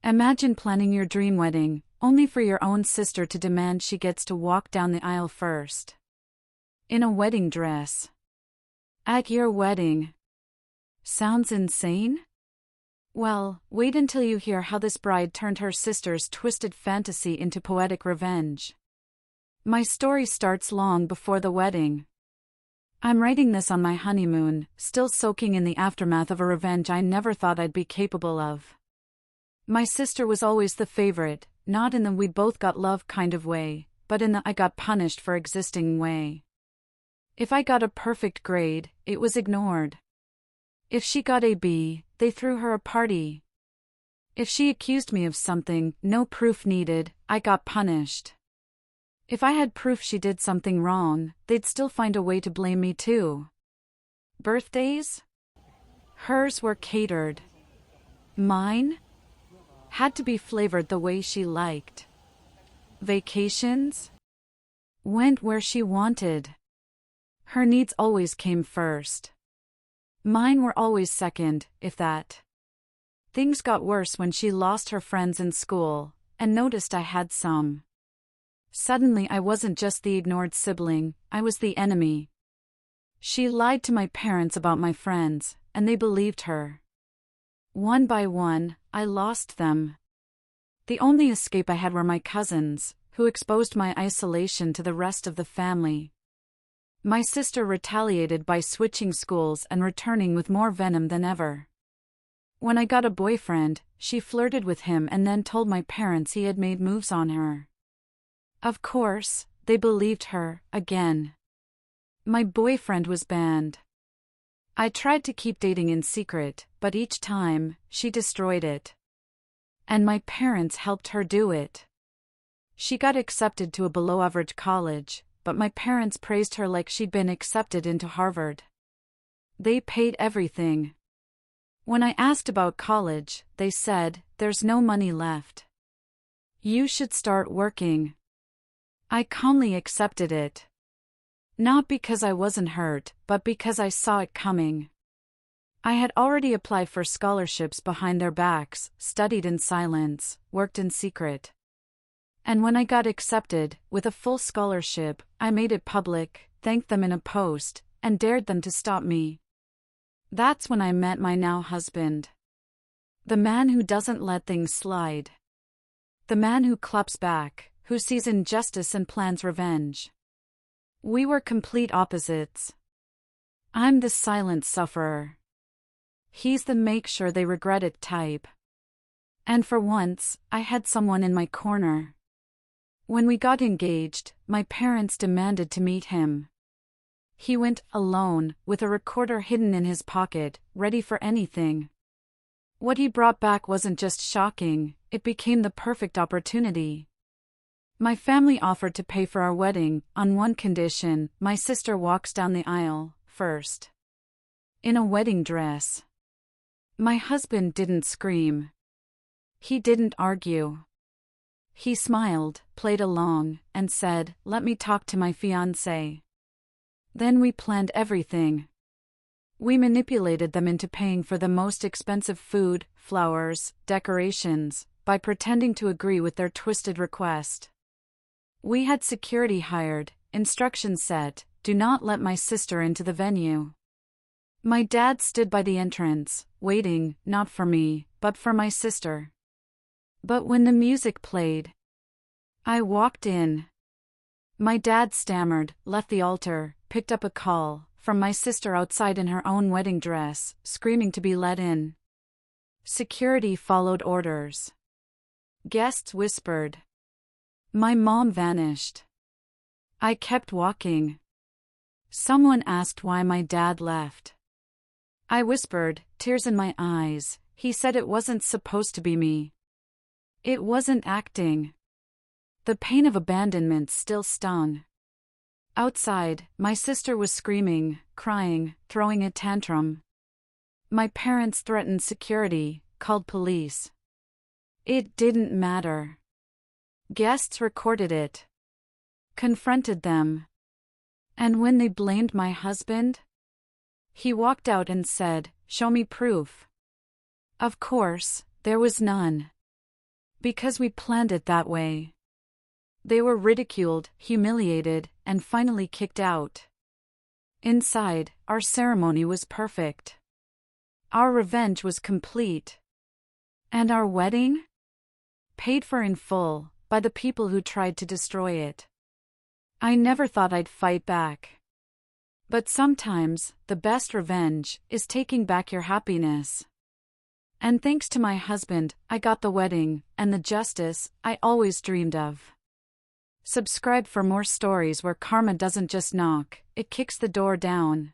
Imagine planning your dream wedding, only for your own sister to demand she gets to walk down the aisle first. In a wedding dress. At your wedding. Sounds insane? Well, wait until you hear how this bride turned her sister's twisted fantasy into poetic revenge. My story starts long before the wedding. I'm writing this on my honeymoon, still soaking in the aftermath of a revenge I never thought I'd be capable of. My sister was always the favorite, not in the we both got love kind of way, but in the I got punished for existing way. If I got a perfect grade, it was ignored. If she got a B, they threw her a party. If she accused me of something, no proof needed, I got punished. If I had proof she did something wrong, they'd still find a way to blame me too. Birthdays? Hers were catered. Mine? Had to be flavored the way she liked. Vacations? Went where she wanted. Her needs always came first. Mine were always second, if that. Things got worse when she lost her friends in school, and noticed I had some. Suddenly I wasn't just the ignored sibling, I was the enemy. She lied to my parents about my friends, and they believed her. One by one, I lost them. The only escape I had were my cousins, who exposed my isolation to the rest of the family. My sister retaliated by switching schools and returning with more venom than ever. When I got a boyfriend, she flirted with him and then told my parents he had made moves on her. Of course, they believed her, again. My boyfriend was banned. I tried to keep dating in secret, but each time, she destroyed it. And my parents helped her do it. She got accepted to a below-average college, but my parents praised her like she'd been accepted into Harvard. They paid everything. When I asked about college, they said, "There's no money left. You should start working." I calmly accepted it. Not because I wasn't hurt, but because I saw it coming. I had already applied for scholarships behind their backs, studied in silence, worked in secret. And when I got accepted, with a full scholarship, I made it public, thanked them in a post, and dared them to stop me. That's when I met my now husband. The man who doesn't let things slide. The man who claps back, who sees injustice and plans revenge. We were complete opposites. I'm the silent sufferer. He's the make sure they regret it type. And for once, I had someone in my corner. When we got engaged, my parents demanded to meet him. He went alone, with a recorder hidden in his pocket, ready for anything. What he brought back wasn't just shocking, it became the perfect opportunity. My family offered to pay for our wedding, on one condition: my sister walks down the aisle, first. In a wedding dress. My husband didn't scream. He didn't argue. He smiled, played along, and said, "Let me talk to my fiancé." Then we planned everything. We manipulated them into paying for the most expensive food, flowers, decorations, by pretending to agree with their twisted request. We had security hired, instructions set: do not let my sister into the venue. My dad stood by the entrance, waiting, not for me, but for my sister. But when the music played, I walked in. My dad stammered, left the altar, picked up a call from my sister outside in her own wedding dress, screaming to be let in. Security followed orders. Guests whispered. My mom vanished. I kept walking. Someone asked why my dad left. I whispered, tears in my eyes, he said it wasn't supposed to be me. It wasn't acting. The pain of abandonment still stung. Outside, my sister was screaming, crying, throwing a tantrum. My parents threatened security, called police. It didn't matter. Guests recorded it. Confronted them. And when they blamed my husband, he walked out and said, "Show me proof." Of course, there was none. Because we planned it that way. They were ridiculed, humiliated, and finally kicked out. Inside, our ceremony was perfect. Our revenge was complete. And our wedding? Paid for in full, by the people who tried to destroy it. I never thought I'd fight back. But sometimes, the best revenge is taking back your happiness. And thanks to my husband, I got the wedding and the justice I always dreamed of. Subscribe for more stories where karma doesn't just knock, it kicks the door down.